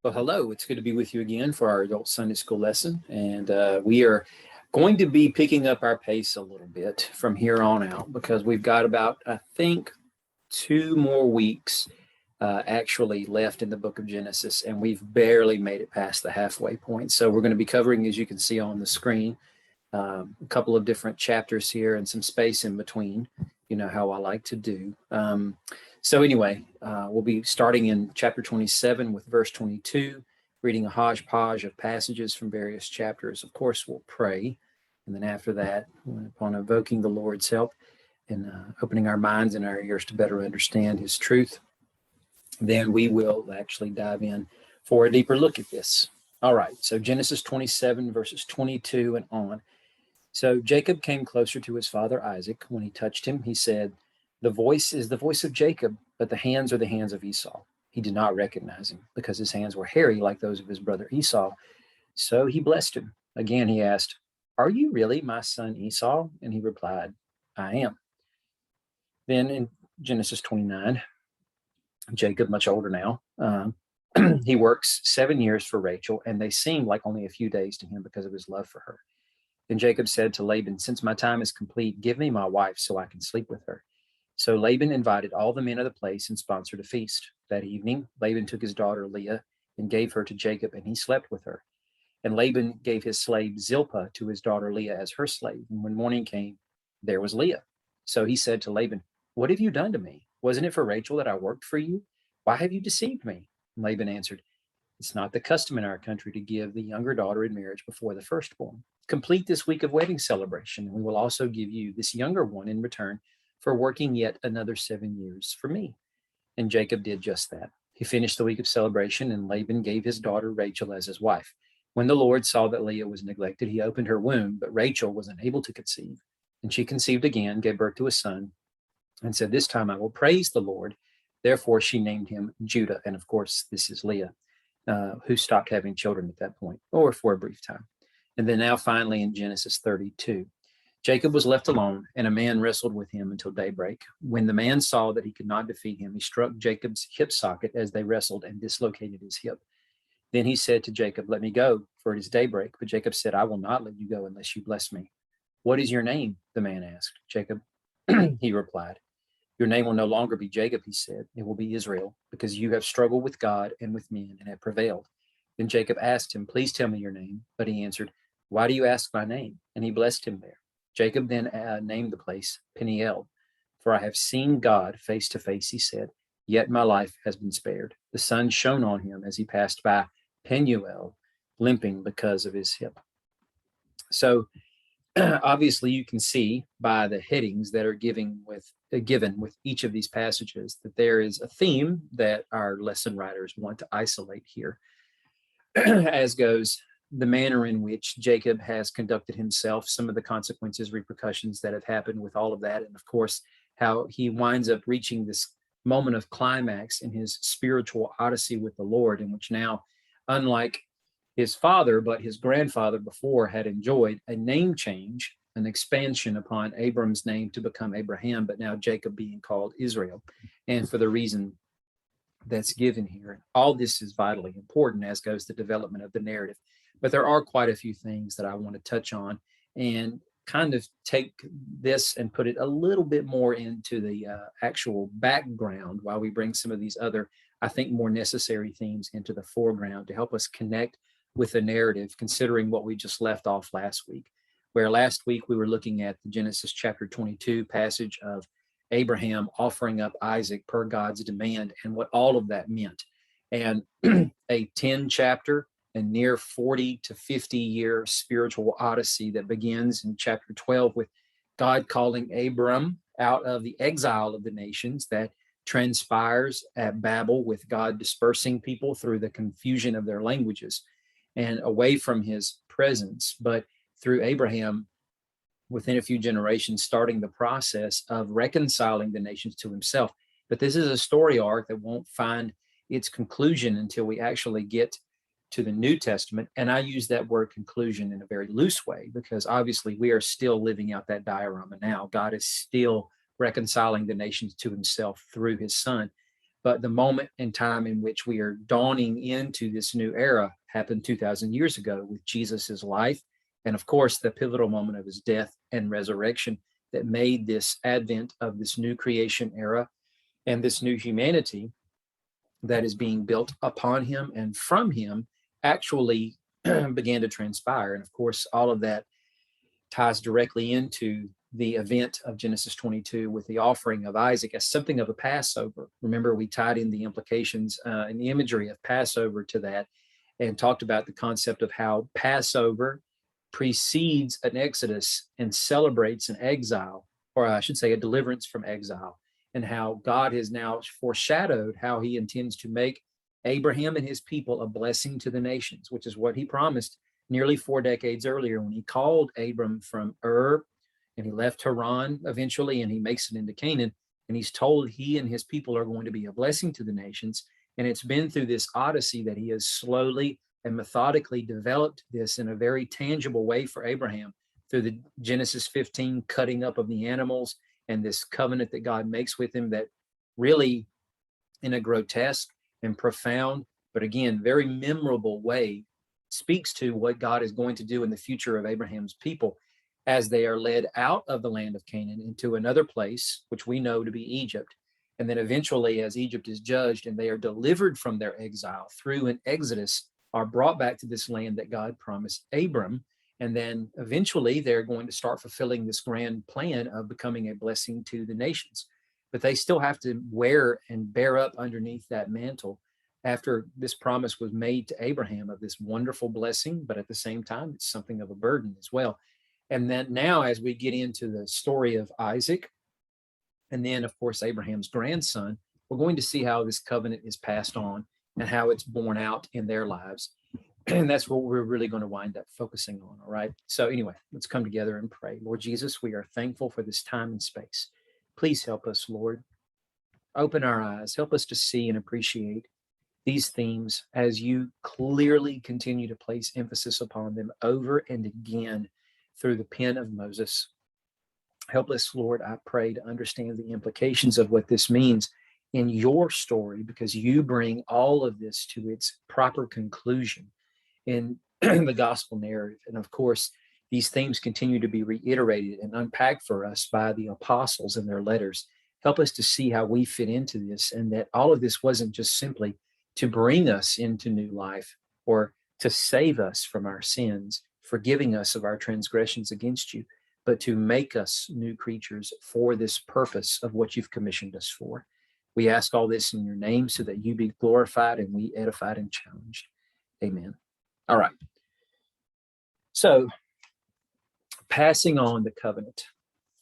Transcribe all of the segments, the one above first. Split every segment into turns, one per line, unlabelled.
Well, hello. It's good to be with you again for our adult Sunday school lesson. And we are going to be picking up our pace a little bit from here on out because we've got about, I think, 2 more weeks actually left in the book of Genesis, and we've barely made it past the halfway point. So we're going to be covering, as you can see on the screen, a couple of different chapters here and some space in between, you know how I like to do. So anyway, we'll be starting in chapter 27 with verse 22, reading a hodgepodge of passages from various chapters. Of course, we'll pray. And then after that, upon invoking the Lord's help and opening our minds and our ears to better understand his truth, then we will actually dive in for a deeper look at this. All right, so Genesis 27, verses 22 and on. So Jacob came closer to his father Isaac. When he touched him, he said, "The voice is the voice of Jacob, but the hands are the hands of Esau." He did not recognize him because his hands were hairy like those of his brother Esau. So he blessed him. Again, he asked, "Are you really my son Esau?" And he replied, "I am." Then in Genesis 29, Jacob, much older now, he works 7 years for Rachel, and they seem like only a few days to him because of his love for her. Then Jacob said to Laban, "Since my time is complete, give me my wife so I can sleep with her." So Laban invited all the men of the place and sponsored a feast. That evening, Laban took his daughter Leah and gave her to Jacob, and he slept with her. And Laban gave his slave Zilpah to his daughter Leah as her slave. And when morning came, there was Leah. So he said to Laban, "What have you done to me? Wasn't it for Rachel that I worked for you? Why have you deceived me?" And Laban answered, "It's not the custom in our country to give the younger daughter in marriage before the firstborn. Complete this week of wedding celebration, and we will also give you this younger one in return for working yet another 7 years for me." And Jacob did just that. He finished the week of celebration, and Laban gave his daughter Rachel as his wife. When the Lord saw that Leah was neglected, he opened her womb, but Rachel was unable to conceive. And she conceived again, gave birth to a son, and said, "This time I will praise the Lord." Therefore she named him Judah. And of course, this is Leah, who stopped having children at that point, or for a brief time. And then now finally in Genesis 32, Jacob was left alone, and a man wrestled with him until daybreak. When the man saw that he could not defeat him, he struck Jacob's hip socket as they wrestled and dislocated his hip. Then he said to Jacob, "Let me go, for it is daybreak." But Jacob said, "I will not let you go unless you bless me." "What is your name?" the man asked. "Jacob," he replied. "Your name will no longer be Jacob," he said. "It will be Israel, because you have struggled with God and with men and have prevailed." Then Jacob asked him, "Please tell me your name." But he answered, "Why do you ask my name?" And he blessed him there. Jacob then named the place Peniel. "For I have seen God face to face," he said, "yet my life has been spared." The sun shone on him as he passed by Penuel, limping because of his hip. So obviously you can see by the headings that are given with each of these passages that there is a theme that our lesson writers want to isolate here, as goes the manner in which Jacob has conducted himself, some of the consequences, repercussions that have happened with all of that, and of course, how he winds up reaching this moment of climax in his spiritual odyssey with the Lord, in which now, unlike his father, but his grandfather before had enjoyed a name change, an expansion upon Abram's name to become Abraham, but now Jacob being called Israel, and for the reason that's given here. All this is vitally important, as goes the development of the narrative. But there are quite a few things that I want to touch on and kind of take this and put it a little bit more into the actual background while we bring some of these other, I think, more necessary themes into the foreground to help us connect with the narrative, considering what we just left off last week, where last week we were looking at the Genesis chapter 22 passage of Abraham offering up Isaac per God's demand and what all of that meant. And a 10 chapter and near 40 to 50 year spiritual odyssey that begins in chapter 12 with God calling Abram out of the exile of the nations that transpires at Babel, with God dispersing people through the confusion of their languages and away from his presence, but through Abraham, within a few generations, starting the process of reconciling the nations to himself. But this is a story arc that won't find its conclusion until we actually get to the New Testament. And I use that word conclusion in a very loose way, because obviously we are still living out that diorama now. God is still reconciling the nations to himself through his son. but the moment in time in which we are dawning into this new era happened 2,000 years ago with Jesus's life. And of course, the pivotal moment of his death and resurrection that made this advent of this new creation era and this new humanity that is being built upon him and from him actually began to transpire. And of course, all of that ties directly into the event of Genesis 22 with the offering of Isaac as something of a Passover. Remember, we tied in the implications and the imagery of Passover to that and talked about the concept of how Passover precedes an exodus and celebrates an exile, or I should say a deliverance from exile, and how God has now foreshadowed how he intends to make Abraham and his people a blessing to the nations, which is what he promised nearly 4 decades earlier when he called Abram from Ur and he left Haran eventually and he makes it into Canaan. And he's told he and his people are going to be a blessing to the nations. And it's been through this odyssey that he has slowly and methodically developed this in a very tangible way for Abraham through the Genesis 15 cutting up of the animals and this covenant that God makes with him that really, in a grotesque and profound, but again, very memorable way, speaks to what God is going to do in the future of Abraham's people as they are led out of the land of Canaan into another place, which we know to be Egypt. And then eventually, as Egypt is judged and they are delivered from their exile through an exodus, are brought back to this land that God promised Abram. And then eventually they're going to start fulfilling this grand plan of becoming a blessing to the nations. But they still have to wear and bear up underneath that mantle after this promise was made to Abraham of this wonderful blessing, but at the same time, it's something of a burden as well. And then now, as we get into the story of Isaac, and then, of course, Abraham's grandson, we're going to see how this covenant is passed on and how it's borne out in their lives. And that's what we're really going to wind up focusing on, all right? So anyway, let's come together and pray. Lord Jesus, we are thankful for this time and space. Please help us, Lord. Open our eyes. Help us to see and appreciate these themes as you clearly continue to place emphasis upon them over and again through the pen of Moses. Help us, Lord, I pray, to understand the implications of what this means in your story, because you bring all of this to its proper conclusion in the gospel narrative. And of course, these themes continue to be reiterated and unpacked for us by the apostles in their letters. Help us to see how we fit into this, and that all of this wasn't just simply to bring us into new life or to save us from our sins, forgiving us of our transgressions against you, but to make us new creatures for this purpose of what you've commissioned us for. We ask all this in your name so that you be glorified and we edified and challenged. Amen. All right. So, passing on the covenant.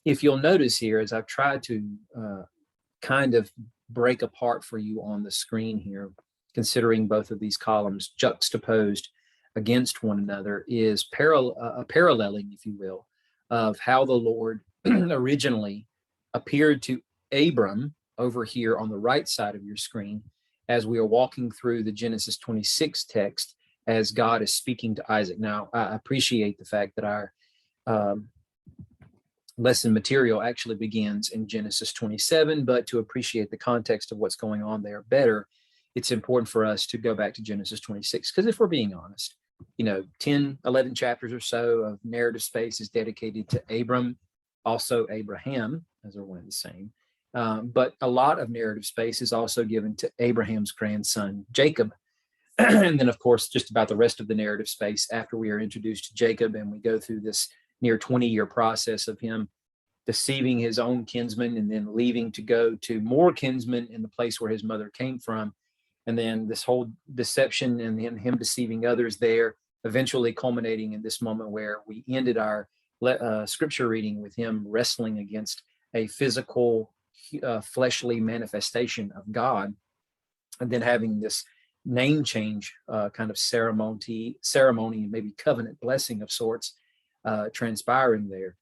If you'll notice here, as I've tried to kind of break apart for you on the screen here, considering both of these columns juxtaposed against one another, is a paralleling, if you will, of how the Lord originally appeared to Abram over here on the right side of your screen as we are walking through the Genesis 26 text as God is speaking to Isaac. Now, I appreciate the fact that our lesson material actually begins in Genesis 27, but to appreciate the context of what's going on there better, it's important for us to go back to Genesis 26, because if we're being honest, 10, 11 chapters or so of narrative space is dedicated to Abram, also Abraham, as they're one and the same. But a lot of narrative space is also given to Abraham's grandson, Jacob. And then, of course, just about the rest of the narrative space after we are introduced to Jacob and we go through this near 20-year process of him deceiving his own kinsmen and then leaving to go to more kinsmen in the place where his mother came from. And then this whole deception and him deceiving others there, eventually culminating in this moment where we ended our scripture reading with him wrestling against a physical, fleshly manifestation of God, and then having this name change kind of ceremony and maybe covenant blessing of sorts transpiring there.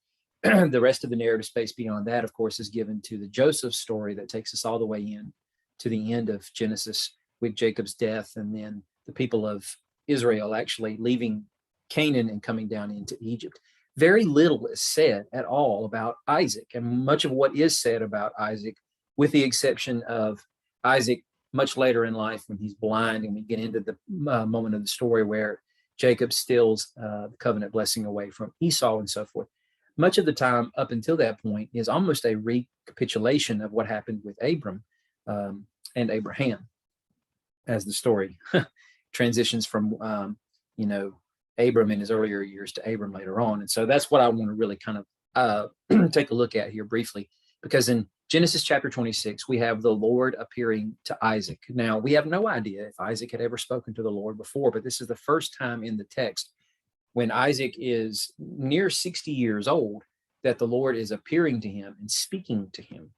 The rest of the narrative space beyond that, of course, is given to the Joseph story that takes us all the way in to the end of Genesis with Jacob's death, and then the people of Israel actually leaving Canaan and coming down into Egypt. Very little is said at all about Isaac, and much of what is said about Isaac, with the exception of Isaac much later in life when he's blind, and we get into the moment of the story where Jacob steals the covenant blessing away from Esau and so forth. Much of the time up until that point is almost a recapitulation of what happened with Abram and Abraham, as the story transitions from, Abram in his earlier years to Abram later on. And so that's what I want to really kind of take a look at here briefly, because in Genesis chapter 26, we have the Lord appearing to Isaac. Now, we have no idea if Isaac had ever spoken to the Lord before, but this is the first time in the text when Isaac is near 60 years old that the Lord is appearing to him and speaking to him.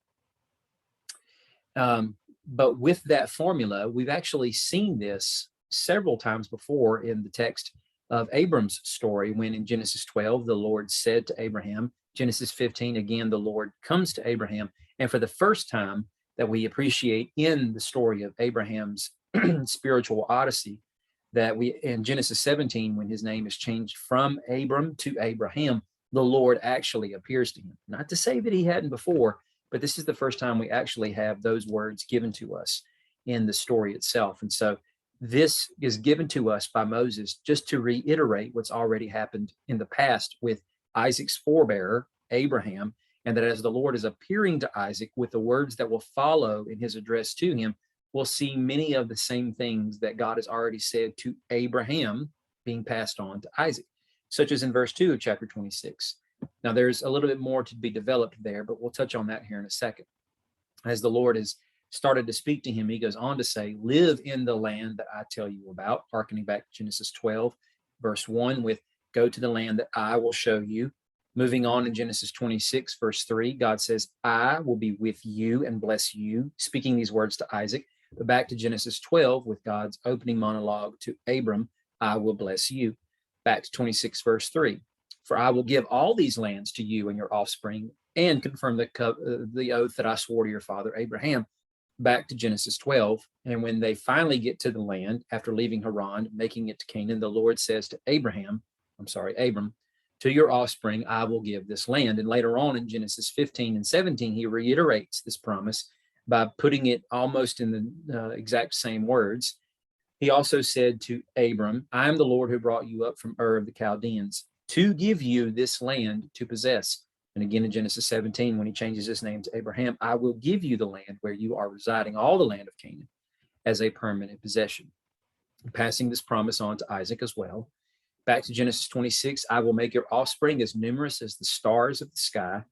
But with that formula, we've actually seen this several times before in the text of Abram's story, when in Genesis 12, the Lord said to Abraham. Genesis 15, again, the Lord comes to Abraham. And for the first time that we appreciate in the story of Abraham's spiritual odyssey, that we in Genesis 17, when his name is changed from Abram to Abraham, the Lord actually appears to him. Not to say that he hadn't before, but this is the first time we actually have those words given to us in the story itself. And so this is given to us by Moses just to reiterate what's already happened in the past with Isaac's forebearer, Abraham, and that as the Lord is appearing to Isaac with the words that will follow in his address to him, we'll see many of the same things that God has already said to Abraham being passed on to Isaac, such as in verse 2 of chapter 26. Now, there's a little bit more to be developed there, but we'll touch on that here in a second. As the Lord has started to speak to him, he goes on to say, live in the land that I tell you about, hearkening back to Genesis 12, verse 1, with go to the land that I will show you. Moving on in Genesis 26, verse 3, God says, I will be with you and bless you, speaking these words to Isaac. But back to Genesis 12, with God's opening monologue to Abram, I will bless you. Back to 26, verse 3, for I will give all these lands to you and your offspring, and confirm the oath that I swore to your father Abraham. Back to Genesis 12, and when they finally get to the land, after leaving Haran, making it to Canaan, the Lord says to Abram, to your offspring I will give this land. And later on in Genesis 15 and 17, he reiterates this promise by putting it almost in the exact same words. He also said to Abram, I am the Lord who brought you up from Ur of the Chaldeans to give you this land to possess. And again in Genesis 17, when he changes his name to Abraham, I will give you the land where you are residing, all the land of Canaan, as a permanent possession. Passing this promise on to Isaac as well. Back to Genesis 26, I will make your offspring as numerous as the stars of the sky.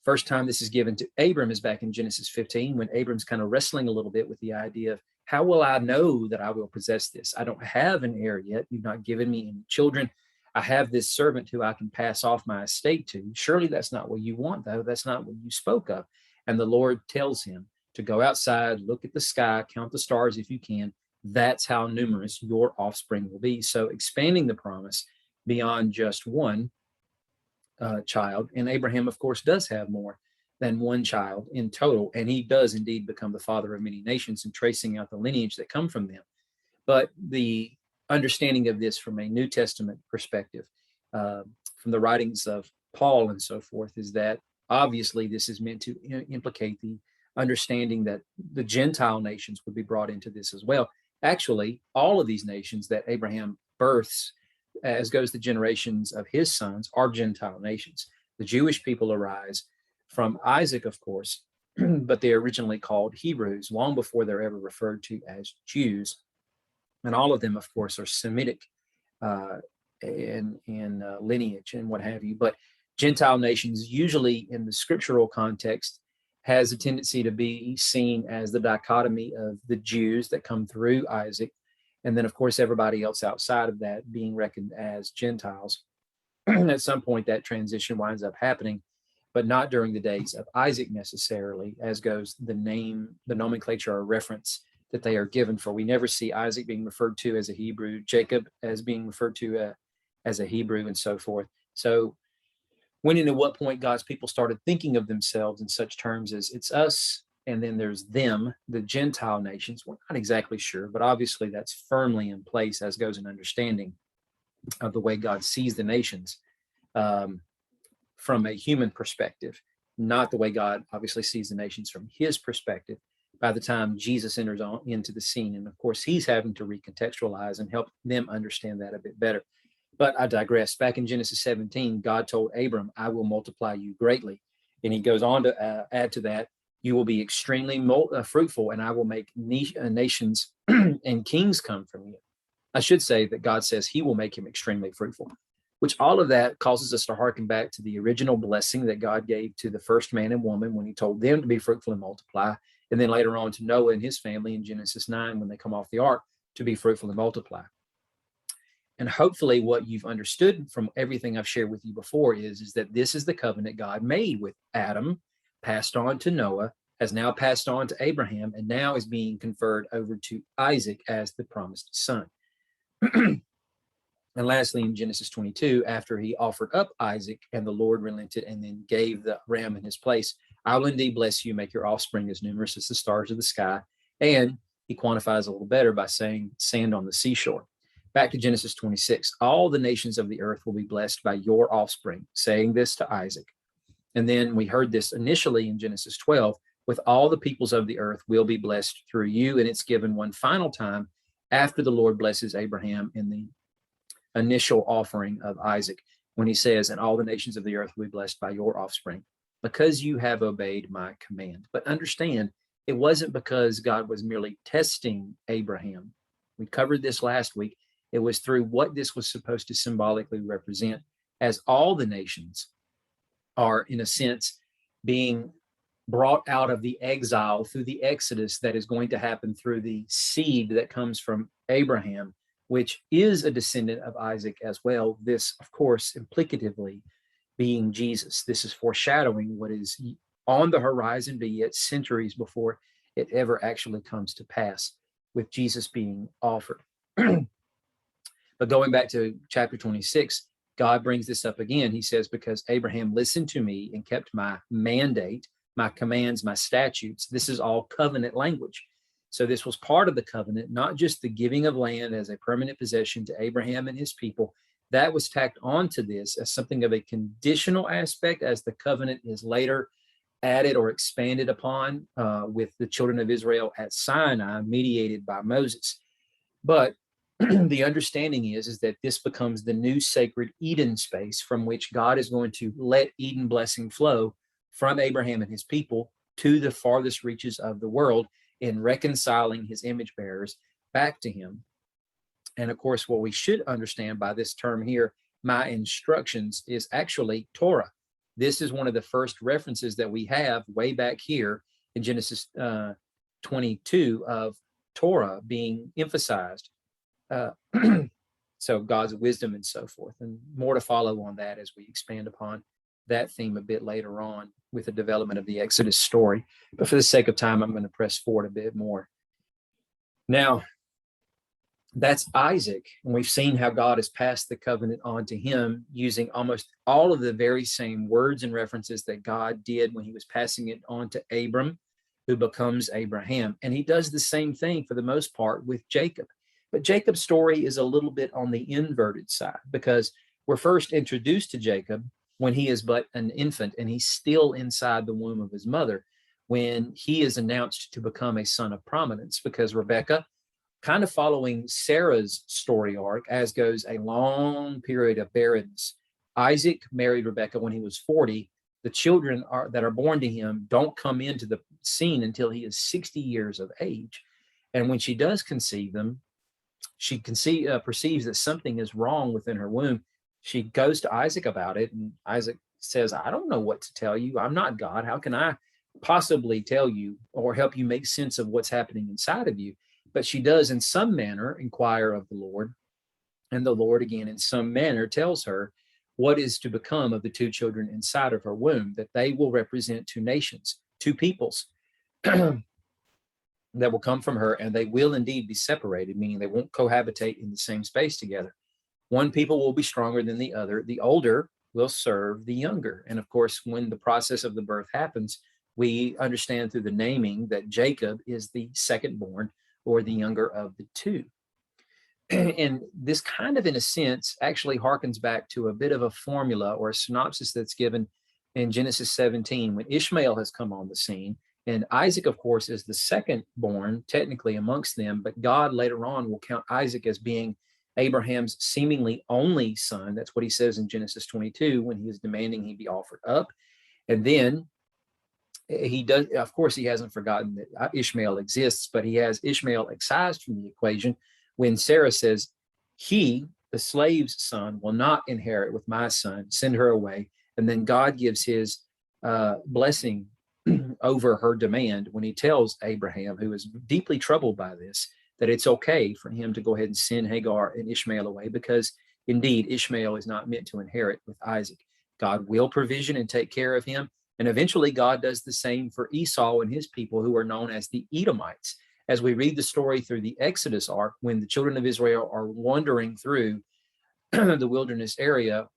First time this is given to Abram is back in Genesis 15, when Abram's kind of wrestling a little bit with the idea of, how will I know that I will possess this? I don't have an heir yet. You've not given me any children. I have this servant who I can pass off my estate to. Surely that's not what you want, though. That's not what you spoke of. And the Lord tells him to go outside, look at the sky, count the stars if you can. That's how numerous your offspring will be. So expanding the promise beyond just one child. And Abraham, of course, does have more than one child in total. And he does indeed become the father of many nations, and tracing out the lineage that come from them. But the understanding of this from a New Testament perspective, from the writings of Paul and so forth, is that obviously this is meant to implicate the understanding that the Gentile nations would be brought into this as well. Actually, all of these nations that Abraham births, as goes the generations of his sons, are Gentile nations. The Jewish people arise from Isaac, of course, but they're originally called Hebrews long before they're ever referred to as Jews. And all of them, of course, are Semitic in lineage and what have you. But Gentile nations, usually in the scriptural context, has a tendency to be seen as the dichotomy of the Jews that come through Isaac, and then, of course, everybody else outside of that being reckoned as Gentiles. At some point, that transition winds up happening, but not during the days of Isaac necessarily, as goes the nomenclature or reference that they are given. For we never see Isaac being referred to as a Hebrew, Jacob as being referred to as a Hebrew, and so forth. So when and at what point God's people started thinking of themselves in such terms as it's us, and then there's them, the Gentile nations, we're not exactly sure, but obviously that's firmly in place, as goes an understanding of the way God sees the nations from a human perspective, not the way God obviously sees the nations from his perspective. by the time Jesus enters on into the scene. And of course, he's having to recontextualize and help them understand that a bit better. But I digress. Back in Genesis 17, God told Abram, I will multiply you greatly. And he goes on to add to that, you will be extremely fruitful, and I will make nations and kings come from you. I should say that God says he will make him extremely fruitful, which all of that causes us to hearken back to the original blessing that God gave to the first man and woman when he told them to be fruitful and multiply. And then later on to Noah and his family in Genesis 9, when they come off the ark, to be fruitful and multiply. And hopefully what you've understood from everything I've shared with you before is that this is the covenant God made with Adam, passed on to Noah, has now passed on to Abraham, and now is being conferred over to Isaac as the promised son. And lastly, in Genesis 22, after he offered up Isaac and the Lord relented and then gave the ram in his place, I will indeed bless you, make your offspring as numerous as the stars of the sky. And he quantifies a little better by saying sand on the seashore. Back to Genesis 26, all the nations of the earth will be blessed by your offspring, saying this to Isaac. And then we heard this initially in Genesis 12, with all the peoples of the earth will be blessed through you. And it's given one final time after the Lord blesses Abraham in the initial offering of Isaac, when he says, and all the nations of the earth will be blessed by your offspring, because you have obeyed my command. But understand, it wasn't because God was merely testing Abraham. We covered this last week. It was through what this was supposed to symbolically represent, as all the nations are, in a sense, being brought out of the exile through the exodus that is going to happen through the seed that comes from Abraham, which is a descendant of Isaac as well. This, of course, implicatively being Jesus. This is foreshadowing what is on the horizon, be yet centuries before it ever actually comes to pass, with Jesus being offered. But going back to chapter 26, God brings this up again. He says, because Abraham listened to me and kept my mandate, my commands, my statutes. This is all covenant language. So this was part of the covenant, not just the giving of land as a permanent possession to Abraham and his people. That was tacked onto this as something of a conditional aspect, as the covenant is later added or expanded upon with the children of Israel at Sinai, mediated by Moses. But the understanding is that this becomes the new sacred Eden space from which God is going to let Eden blessing flow from Abraham and his people to the farthest reaches of the world, in reconciling his image bearers back to him. And of course, what we should understand by this term here, my instructions, is actually Torah. This is one of the first references that we have way back here in Genesis 22 of Torah being emphasized. So God's wisdom and so forth, and more to follow on that as we expand upon that theme a bit later on with the development of the Exodus story. But for the sake of time, I'm going to press forward a bit more. Now, that's Isaac, and we've seen how God has passed the covenant on to him using almost all of the very same words and references that God did when he was passing it on to Abram, who becomes Abraham. And he does the same thing for the most part with Jacob. But Jacob's story is a little bit on the inverted side, because we're first introduced to Jacob when he is but an infant and he's still inside the womb of his mother, when he is announced to become a son of prominence, because Rebekah, kind of following Sarah's story arc, as goes a long period of barrenness. Isaac married Rebekah when he was 40. The children that are born to him don't come into the scene until he is 60 years of age. And when she does conceive them, she perceives that something is wrong within her womb. She goes to Isaac about it, and Isaac says, I don't know what to tell you. I'm not God. How can I possibly tell you or help you make sense of what's happening inside of you? But she does in some manner inquire of the Lord, and the Lord again in some manner tells her what is to become of the two children inside of her womb, that they will represent two nations, two peoples that will come from her, and they will indeed be separated, meaning they won't cohabitate in the same space together. One people will be stronger than the other. The older will serve the younger. And of course, when the process of the birth happens, we understand through the naming that Jacob is the second born, or the younger of the two. And this kind of, in a sense, actually harkens back to a bit of a formula or a synopsis that's given in Genesis 17 when Ishmael has come on the scene. And Isaac, of course, is the second born technically amongst them, but God later on will count Isaac as being Abraham's seemingly only son. That's what he says in Genesis 22 when he is demanding he be offered up. And then he does, of course, he hasn't forgotten that Ishmael exists, but he has Ishmael excised from the equation when Sarah says, he, the slave's son, will not inherit with my son, send her away. And then God gives his blessing over her demand when he tells Abraham, who is deeply troubled by this, that it's okay for him to go ahead and send Hagar and Ishmael away, because indeed Ishmael is not meant to inherit with Isaac. God will provision and take care of him. And eventually God does the same for Esau and his people, who are known as the Edomites. As we read the story through the Exodus arc, when the children of Israel are wandering through the wilderness area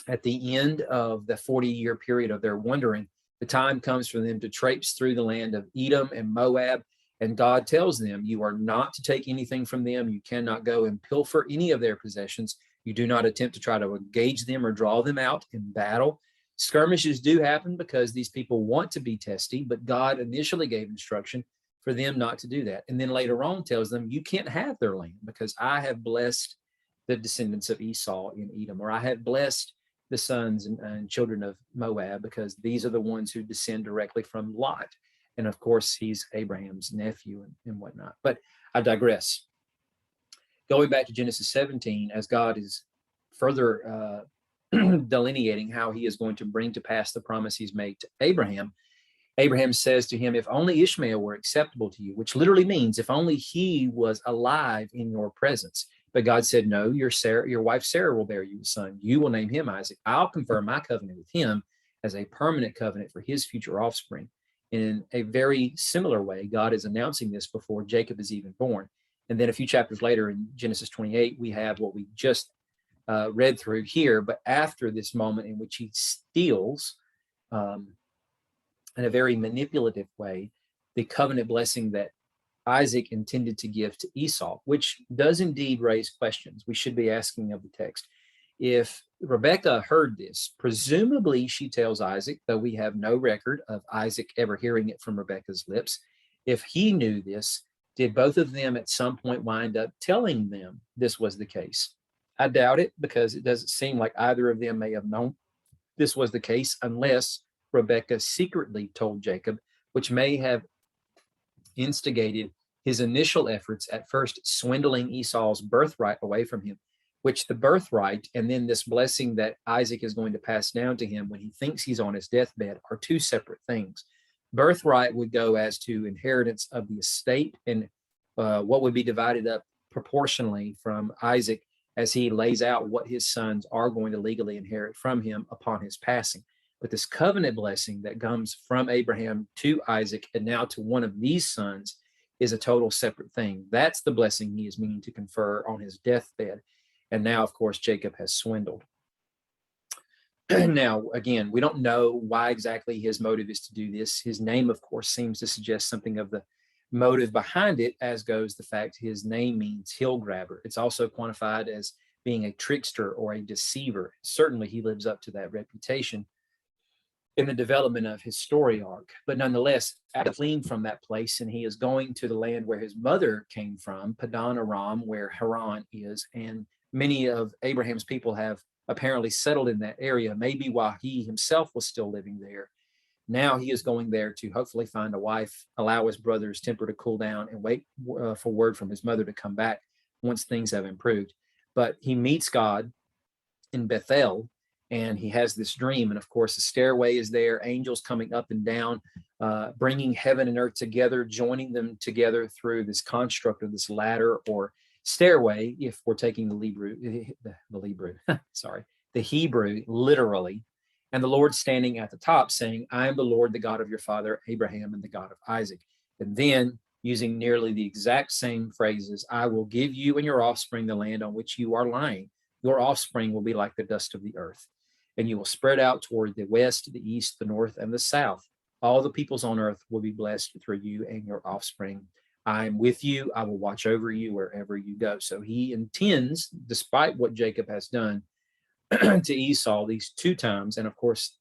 at the end of the 40-year period of their wandering, the time comes for them to traipse through the land of Edom and Moab. And God tells them, you are not to take anything from them. You cannot go and pilfer any of their possessions. You do not attempt to try to engage them or draw them out in battle. Skirmishes do happen because these people want to be testy, but God initially gave instruction for them not to do that. And then later on tells them, you can't have their land because I have blessed the descendants of Esau in Edom, or I have blessed the sons and children of Moab, because these are the ones who descend directly from Lot. And of course, he's Abraham's nephew and whatnot. But I digress. Going back to Genesis 17, as God is further delineating how he is going to bring to pass the promise he's made to Abraham, Abraham says to him, if only Ishmael were acceptable to you, which literally means if only he was alive in your presence. But God said, no, your wife Sarah will bear you a son. You will name him Isaac. I'll confirm my covenant with him as a permanent covenant for his future offspring. In a very similar way, God is announcing this before Jacob is even born. And then a few chapters later in Genesis 28, we have what we just read through here, but after this moment in which he steals in a very manipulative way the covenant blessing that Isaac intended to give to Esau, which does indeed raise questions we should be asking of the text. If Rebekah heard this, presumably she tells Isaac, though we have no record of Isaac ever hearing it from Rebekah's lips. If he knew this, did both of them at some point wind up telling them this was the case? I doubt it, because it doesn't seem like either of them may have known this was the case, unless Rebekah secretly told Jacob, which may have instigated his initial efforts at first swindling Esau's birthright away from him, which the birthright and then this blessing that Isaac is going to pass down to him when he thinks he's on his deathbed are two separate things. Birthright would go as to inheritance of the estate and what would be divided up proportionally from Isaac as he lays out what his sons are going to legally inherit from him upon his passing. But this covenant blessing that comes from Abraham to Isaac and now to one of these sons is a total separate thing. That's the blessing he is meaning to confer on his deathbed. And now, of course, Jacob has swindled. Now, again, we don't know why exactly his motive is to do this. His name, of course, seems to suggest something of the motive behind it, as goes the fact his name means hill grabber. It's also quantified as being a trickster or a deceiver. Certainly, he lives up to that reputation in the development of his story arc. But nonetheless, after fleeing from that place, and he is going to the land where his mother came from, Padan Aram, where Haran is, and many of Abraham's people have apparently settled in that area, maybe while he himself was still living there. Now he is going there to hopefully find a wife, allow his brother's temper to cool down, and wait for word from his mother to come back once things have improved. But he meets God in Bethel, and he has this dream. And of course, the stairway is there, angels coming up and down, bringing heaven and earth together, joining them together through this construct of this ladder or stairway, if we're taking the Hebrew literally. And the Lord standing at the top saying, I am the Lord, the God of your father Abraham and the God of Isaac. And then using nearly the exact same phrases, I will give you and your offspring the land on which you are lying. Your offspring will be like the dust of the earth, and you will spread out toward the west, the east, the north, and the south. All the peoples on earth will be blessed through you and your offspring. I am with you. I will watch over you wherever you go. So he intends, despite what Jacob has done to Esau these two times, and of course,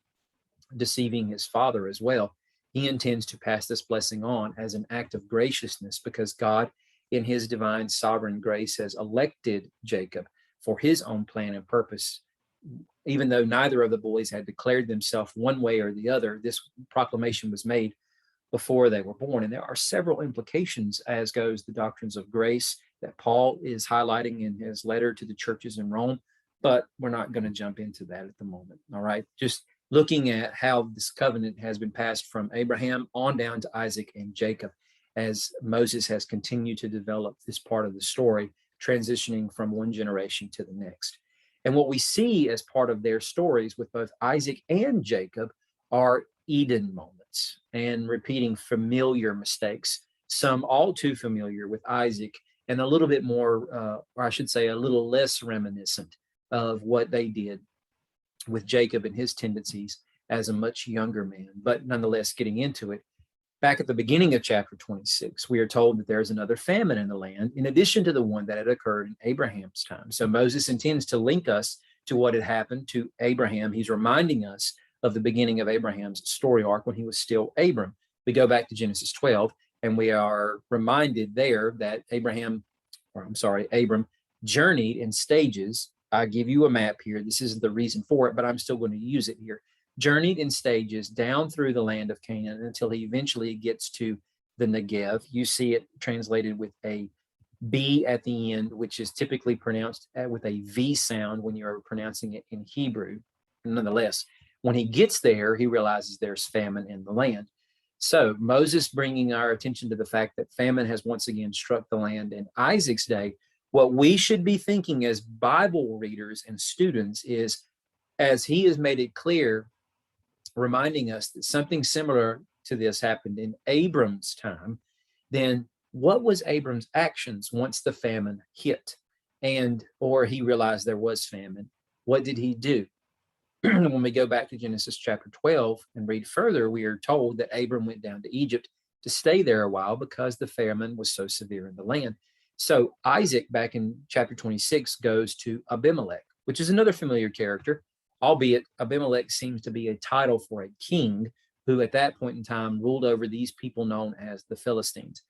deceiving his father as well, he intends to pass this blessing on as an act of graciousness because God, in his divine sovereign grace, has elected Jacob for his own plan and purpose. Even though neither of the boys had declared themselves one way or the other, this proclamation was made before they were born. And there are several implications, as goes the doctrines of grace, that Paul is highlighting in his letter to the churches in Rome, but we're not going to jump into that at the moment. All right. Just looking at how this covenant has been passed from Abraham on down to Isaac and Jacob, as Moses has continued to develop this part of the story, transitioning from one generation to the next. And what we see as part of their stories with both Isaac and Jacob are Eden moments and repeating familiar mistakes, some all too familiar with Isaac, and a little bit more, or I should say, a little less reminiscent of what they did with Jacob and his tendencies as a much younger man. But nonetheless, getting into it, back at the beginning of chapter 26, we are told that there is another famine in the land, in addition to the one that had occurred in Abraham's time. So Moses intends to link us to what had happened to Abraham. He's reminding us of the beginning of Abraham's story arc when he was still Abram. We go back to Genesis 12, and we are reminded there that Abram journeyed in stages. I give you a map here. This isn't the reason for it, but I'm still going to use it here. Journeyed in stages down through the land of Canaan until he eventually gets to the Negev. You see it translated with a B at the end, which is typically pronounced with a V sound when you're pronouncing it in Hebrew. Nonetheless, when he gets there, he realizes there's famine in the land. So Moses bringing our attention to the fact that famine has once again struck the land in Isaac's day. What we should be thinking as Bible readers and students is, as he has made it clear, reminding us that something similar to this happened in Abram's time, then what was Abram's actions once the famine hit or he realized there was famine? What did he do? When we go back to Genesis chapter 12 and read further, we are told that Abram went down to Egypt to stay there a while because the famine was so severe in the land. So Isaac, back in chapter 26, goes to Abimelech, which is another familiar character, albeit Abimelech seems to be a title for a king who at that point in time ruled over these people known as the Philistines.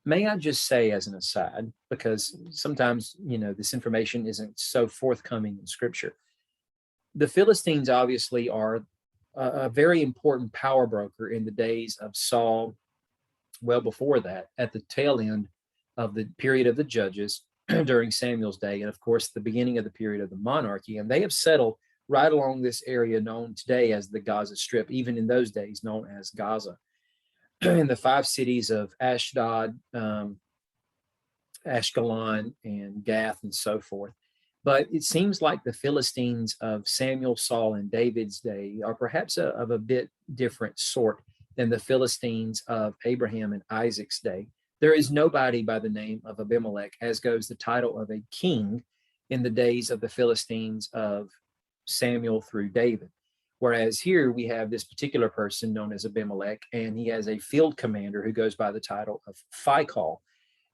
May I just say as an aside, because sometimes, this information isn't so forthcoming in scripture. The Philistines obviously are a very important power broker in the days of Saul. Well, before that, at the tail end of the period of the judges during Samuel's day, and of course, the beginning of the period of the monarchy. And they have settled right along this area known today as the Gaza Strip, even in those days known as Gaza. In the 5 cities of Ashdod, Ashkelon, and Gath, and so forth. But it seems like the Philistines of Samuel, Saul, and David's day are perhaps of a bit different sort than the Philistines of Abraham and Isaac's day. There is nobody by the name of Abimelech, as goes the title of a king in the days of the Philistines of Samuel through David. Whereas here we have this particular person known as Abimelech, and he has a field commander who goes by the title of Phicol.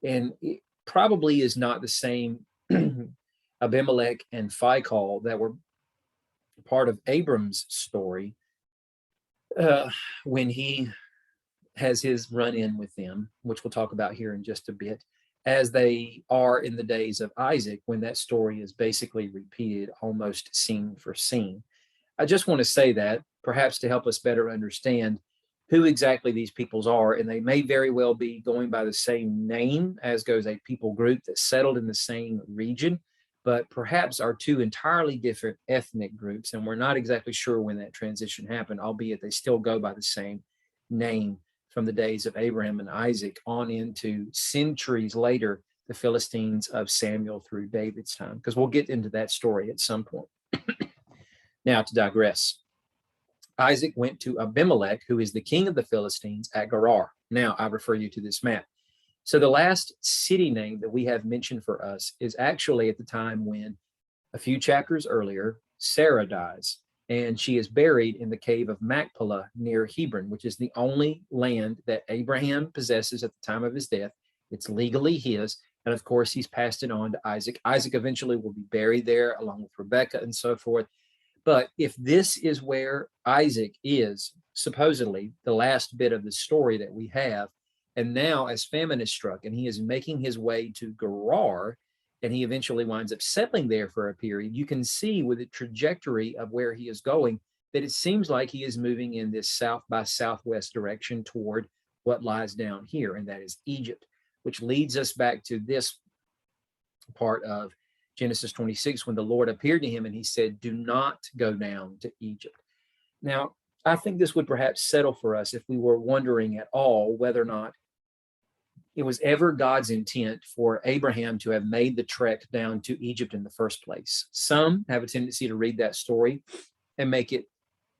And it probably is not the same Abimelech and Phicol that were part of Abram's story when he has his run-in with them, which we'll talk about here in just a bit, as they are in the days of Isaac, when that story is basically repeated almost scene for scene. I just want to say that, perhaps to help us better understand who exactly these peoples are, and they may very well be going by the same name as goes a people group that settled in the same region, but perhaps are 2 entirely different ethnic groups, and we're not exactly sure when that transition happened, albeit they still go by the same name from the days of Abraham and Isaac on into centuries later, the Philistines of Samuel through David's time, because we'll get into that story at some point. Now, to digress, Isaac went to Abimelech, who is the king of the Philistines, at Gerar. Now, I refer you to this map. So the last city name that we have mentioned for us is actually at the time when, a few chapters earlier, Sarah dies, and she is buried in the cave of Machpelah near Hebron, which is the only land that Abraham possesses at the time of his death. It's legally his, and of course, he's passed it on to Isaac. Isaac eventually will be buried there along with Rebekah and so forth. But if this is where Isaac is, supposedly the last bit of the story that we have, and now as famine is struck and he is making his way to Gerar, and he eventually winds up settling there for a period, you can see with the trajectory of where he is going that it seems like he is moving in this south by southwest direction toward what lies down here, and that is Egypt, which leads us back to this part of Genesis 26, when the Lord appeared to him and he said, do not go down to Egypt. Now, I think this would perhaps settle for us if we were wondering at all whether or not it was ever God's intent for Abraham to have made the trek down to Egypt in the first place. Some have a tendency to read that story and make it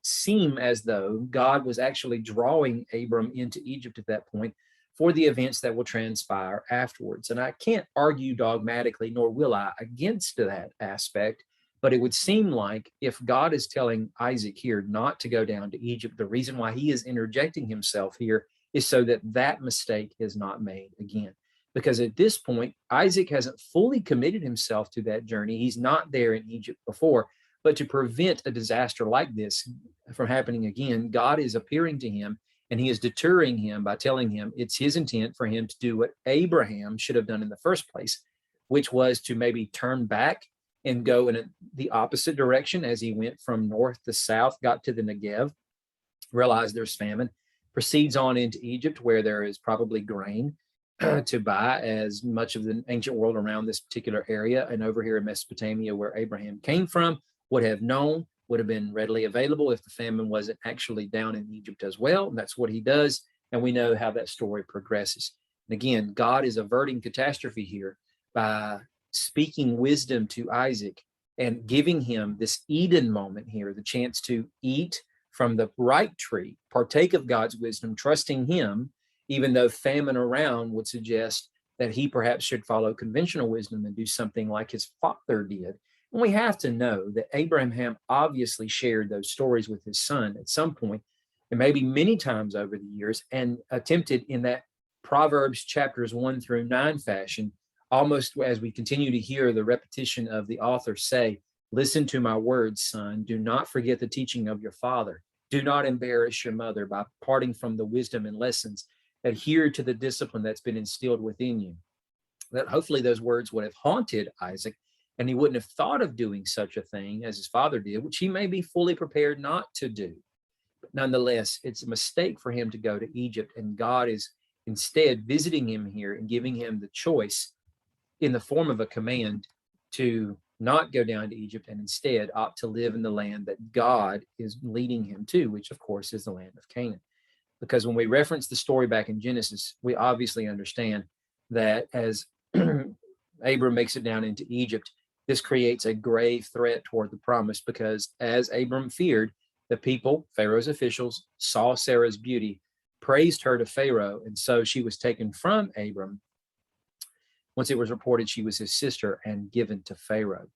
seem as though God was actually drawing Abram into Egypt at that point for the events that will transpire afterwards. And I can't argue dogmatically, nor will I, against that aspect, but it would seem like if God is telling Isaac here not to go down to Egypt, the reason why he is interjecting himself here is so that that mistake is not made again. Because at this point, Isaac hasn't fully committed himself to that journey. He's not there in Egypt before. But to prevent a disaster like this from happening again, God is appearing to him and he is deterring him by telling him it's his intent for him to do what Abraham should have done in the first place, which was to maybe turn back and go in the opposite direction as he went from north to south, got to the Negev, realized there's famine, proceeds on into Egypt where there is probably grain to buy, as much of the ancient world around this particular area and over here in Mesopotamia where Abraham came from would have known, would have been readily available if the famine wasn't actually down in Egypt as well. And that's what he does. And we know how that story progresses. And again, God is averting catastrophe here by speaking wisdom to Isaac and giving him this Eden moment here, the chance to eat from the right tree, partake of God's wisdom, trusting him, even though famine around would suggest that he perhaps should follow conventional wisdom and do something like his father did. And we have to know that Abraham obviously shared those stories with his son at some point, and maybe many times over the years, and attempted in that Proverbs chapters 1-9 fashion, almost as we continue to hear the repetition of the author say, listen to my words, son. Do not forget the teaching of your father. Do not embarrass your mother by parting from the wisdom and lessons. Adhere to the discipline that's been instilled within you. That hopefully those words would have haunted Isaac, and he wouldn't have thought of doing such a thing as his father did, which he may be fully prepared not to do. But nonetheless, it's a mistake for him to go to Egypt, and God is instead visiting him here and giving him the choice in the form of a command to not go down to Egypt and instead opt to live in the land that God is leading him to, which of course is the land of Canaan. Because when we reference the story back in Genesis, we obviously understand that as Abram makes it down into Egypt, this creates a grave threat toward the promise, because as Abram feared, the people, Pharaoh's officials, saw Sarah's beauty, praised her to Pharaoh, and so she was taken from Abram once it was reported she was his sister and given to Pharaoh.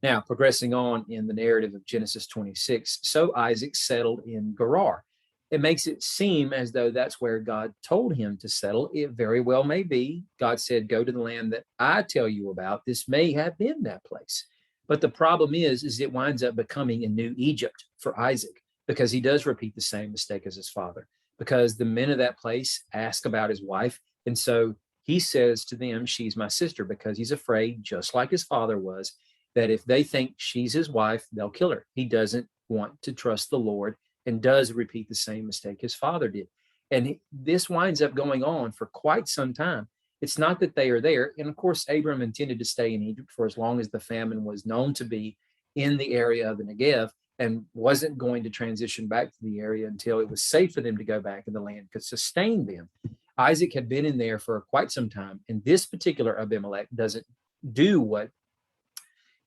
Now, progressing on in the narrative of Genesis 26, so Isaac settled in Gerar. It makes it seem as though that's where God told him to settle. It very well may be. God said, go to the land that I tell you about. This may have been that place. But the problem is it winds up becoming a new Egypt for Isaac, because he does repeat the same mistake as his father, because the men of that place ask about his wife. And so he says to them, she's my sister, because he's afraid, just like his father was, that if they think she's his wife, they'll kill her. He doesn't want to trust the Lord, and does repeat the same mistake his father did. And this winds up going on for quite some time. It's not that they are there. And of course, Abram intended to stay in Egypt for as long as the famine was known to be in the area of the Negev, and wasn't going to transition back to the area until it was safe for them to go back and the land could sustain them. Isaac had been in there for quite some time. And this particular Abimelech doesn't do what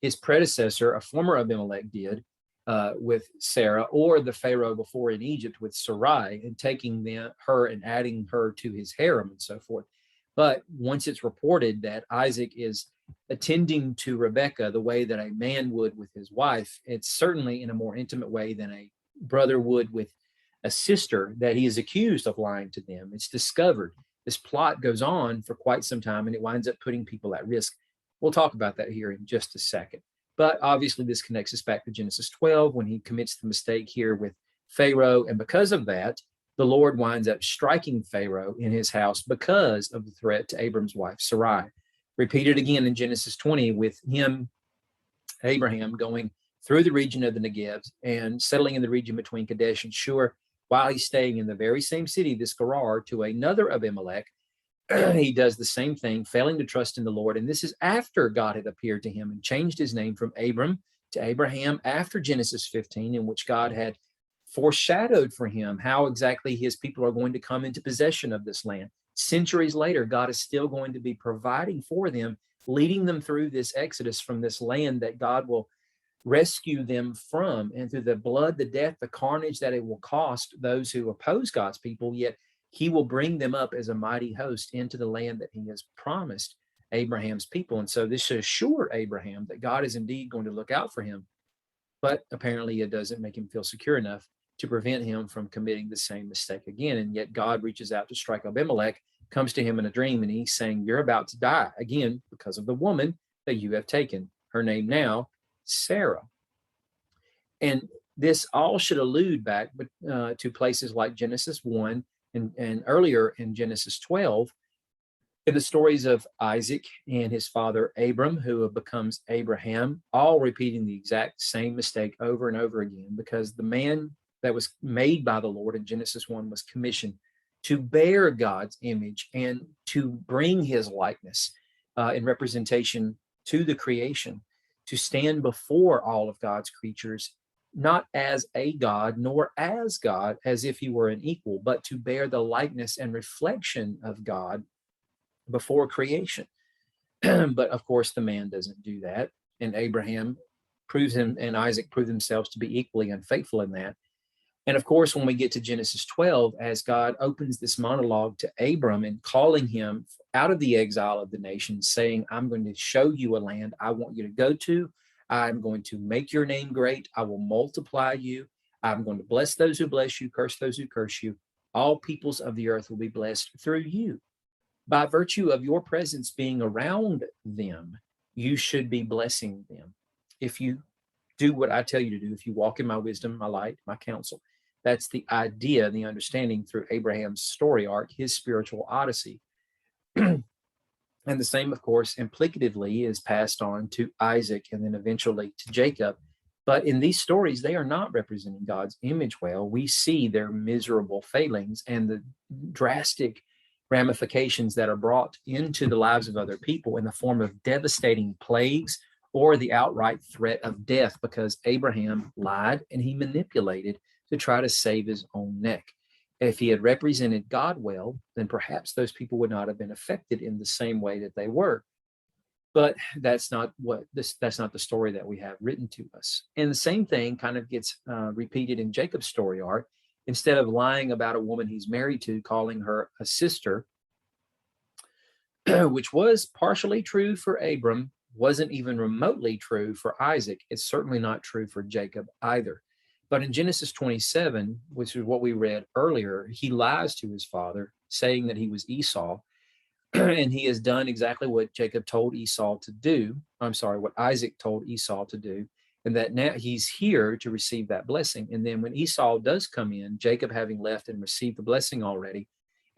his predecessor, a former Abimelech, did with Sarah, or the Pharaoh before in Egypt with Sarai, and taking her and adding her to his harem and so forth. But once it's reported that Isaac is attending to Rebekah the way that a man would with his wife, it's certainly in a more intimate way than a brother would with a sister, that he is accused of lying to them. It's discovered. This plot goes on for quite some time, and it winds up putting people at risk. We'll talk about that here in just a second. But obviously, this connects us back to Genesis 12 when he commits the mistake here with Pharaoh. And because of that, the Lord winds up striking Pharaoh in his house because of the threat to Abram's wife, Sarai. Repeated again in Genesis 20 with him, Abraham, going through the region of the Negev and settling in the region between Kadesh and Shur, while he's staying in the very same city, this Gerar, to another Abimelech. He does the same thing, failing to trust in the Lord. And this is after God had appeared to him and changed his name from Abram to Abraham after Genesis 15, in which God had foreshadowed for him how exactly his people are going to come into possession of this land. Centuries later, God is still going to be providing for them, leading them through this exodus from this land that God will rescue them from, and through the blood, the death, the carnage that it will cost those who oppose God's people, yet he will bring them up as a mighty host into the land that he has promised Abraham's people. And so this should assure Abraham that God is indeed going to look out for him, but apparently it doesn't make him feel secure enough to prevent him from committing the same mistake again. And yet God reaches out to strike Abimelech, comes to him in a dream, and he's saying, you're about to die again because of the woman that you have taken, her name now Sarah. And this all should allude back to places like Genesis 1 and earlier in Genesis 12, in the stories of Isaac and his father Abram, who becomes Abraham, all repeating the exact same mistake over and over again, because the man that was made by the Lord in Genesis 1 was commissioned to bear God's image and to bring his likeness in representation to the creation, to stand before all of God's creatures, not as a God, nor as God, as if he were an equal, but to bear the likeness and reflection of God before creation. But of course, the man doesn't do that. And Abraham proves him, and Isaac prove themselves to be equally unfaithful in that. And of course, when we get to Genesis 12, as God opens this monologue to Abram and calling him out of the exile of the nations, saying, I'm going to show you a land I want you to go to. I'm going to make your name great. I will multiply you. I'm going to bless those who bless you, curse those who curse you. All peoples of the earth will be blessed through you. By virtue of your presence being around them, you should be blessing them. If you do what I tell you to do, if you walk in my wisdom, my light, my counsel. That's the idea, the understanding through Abraham's story arc, his spiritual odyssey. And the same, of course, implicatively is passed on to Isaac and then eventually to Jacob. But in these stories, they are not representing God's image well. We see their miserable failings and the drastic ramifications that are brought into the lives of other people in the form of devastating plagues or the outright threat of death, because Abraham lied and he manipulated to try to save his own neck. If he had represented God well, then perhaps those people would not have been affected in the same way that they were. But that's not the story that we have written to us. And the same thing kind of gets repeated in Jacob's story arc. Instead of lying about a woman he's married to, calling her a sister, which was partially true for Abram, wasn't even remotely true for Isaac. It's certainly not true for Jacob either. But in Genesis 27, which is what we read earlier, he lies to his father, saying that he was Esau, and he has done exactly what Jacob told Esau to do. I'm sorry, what Isaac told Esau to do, and that now he's here to receive that blessing. And then when Esau does come in, Jacob having left and received the blessing already,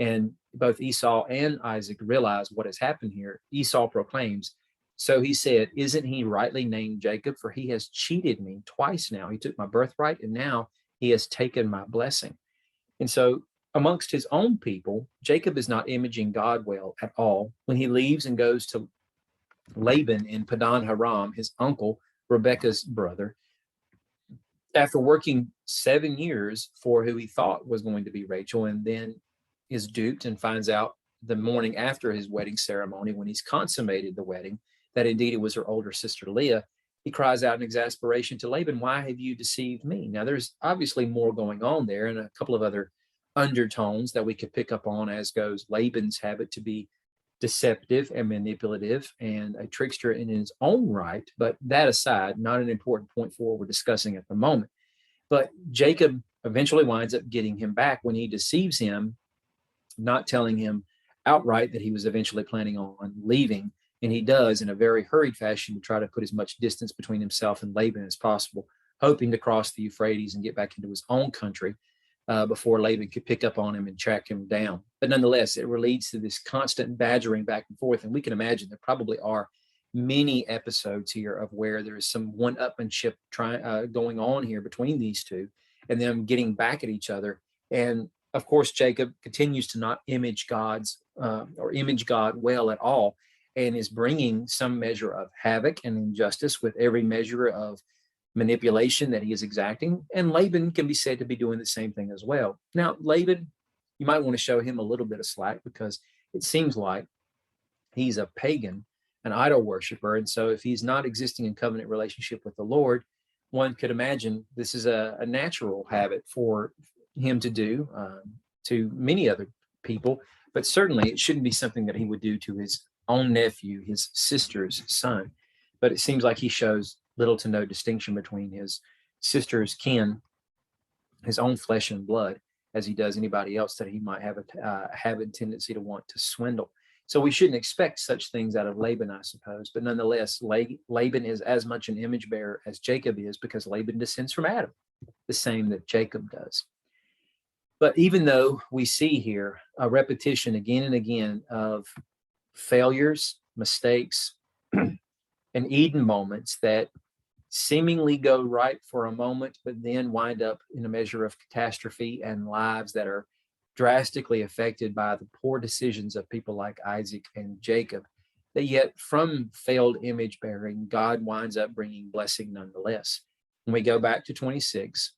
and both Esau and Isaac realize what has happened here, Esau proclaims, so he said, isn't he rightly named Jacob? For he has cheated me twice now. He took my birthright, and now he has taken my blessing. And so amongst his own people, Jacob is not imaging God well at all. When he leaves and goes to Laban in Padan Aram, his uncle, Rebekah's brother, after working 7 years for who he thought was going to be Rachel, and then is duped and finds out the morning after his wedding ceremony, when he's consummated the wedding, that indeed it was her older sister Leah, he cries out in exasperation to Laban, why have you deceived me? Now, there's obviously more going on there, and a couple of other undertones that we could pick up on, as goes Laban's habit to be deceptive and manipulative and a trickster in his own right. But that aside, not an important point for what we're discussing at the moment. But Jacob eventually winds up getting him back when he deceives him, not telling him outright that he was eventually planning on leaving And he does in a very hurried fashion to try to put as much distance between himself and Laban as possible, hoping to cross the Euphrates and get back into his own country before Laban could pick up on him and track him down. But nonetheless, it leads to this constant badgering back and forth. And we can imagine there probably are many episodes here of where there's some one-upmanship going on here between these two and them getting back at each other. And of course, Jacob continues to not image God well at all, and is bringing some measure of havoc and injustice with every measure of manipulation that he is exacting. And Laban can be said to be doing the same thing as well. Now, Laban, you might want to show him a little bit of slack, because it seems like he's a pagan, an idol worshiper. And so if he's not existing in covenant relationship with the Lord, one could imagine this is a natural habit for him to do to many other people, but certainly it shouldn't be something that he would do to his own nephew, his sister's son. But it seems like he shows little to no distinction between his sister's kin, his own flesh and blood, as he does anybody else that he might have a tendency to want to swindle. So we shouldn't expect such things out of Laban, I suppose. But nonetheless, Laban is as much an image bearer as Jacob is, because Laban descends from Adam, the same that Jacob does. But even though we see here a repetition again and again of failures, mistakes, and Eden moments that seemingly go right for a moment, but then wind up in a measure of catastrophe and lives that are drastically affected by the poor decisions of people like Isaac and Jacob, that yet from failed image bearing, God winds up bringing blessing nonetheless. When we go back to 26,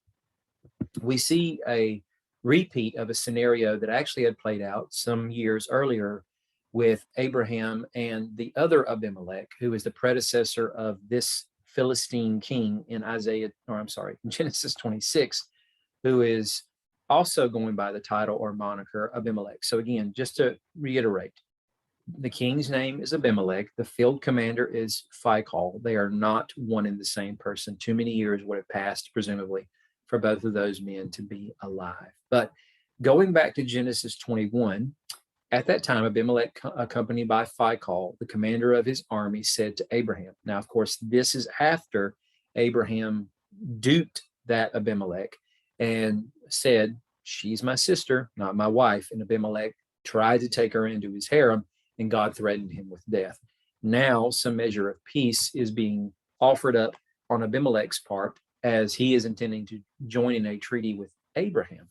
we see a repeat of a scenario that actually had played out some years earlier with Abraham and the other Abimelech, who is the predecessor of this Philistine king in Genesis 26, who is also going by the title or moniker Abimelech. So again, just to reiterate, the king's name is Abimelech. The field commander is Phicol. They are not one and the same person. Too many years would have passed, presumably, for both of those men to be alive. But going back to Genesis 21, at that time, Abimelech, accompanied by Phicol, the commander of his army, said to Abraham. Now, of course, this is after Abraham duped that Abimelech and said, "She's my sister, not my wife." And Abimelech tried to take her into his harem, and God threatened him with death. Now, some measure of peace is being offered up on Abimelech's part, as he is intending to join in a treaty with Abraham.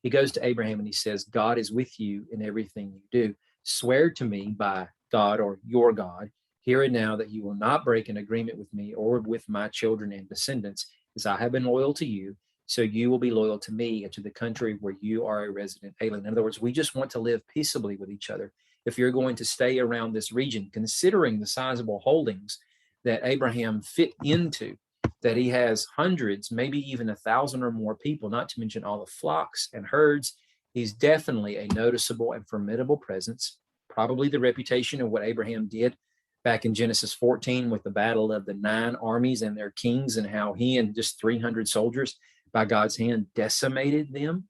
He goes to Abraham and he says, "God is with you in everything you do. Swear to me by God, or your God, here and now, that you will not break an agreement with me or with my children and descendants, as I have been loyal to you. So you will be loyal to me and to the country where you are a resident alien." In other words, we just want to live peaceably with each other. If you're going to stay around this region, considering the sizable holdings that Abraham fit into, that he has hundreds, maybe even 1,000 or more people, not to mention all the flocks and herds, he's definitely a noticeable and formidable presence. Probably the reputation of what Abraham did back in Genesis 14 with the battle of the 9 armies and their kings, and how he and just 300 soldiers by God's hand decimated them.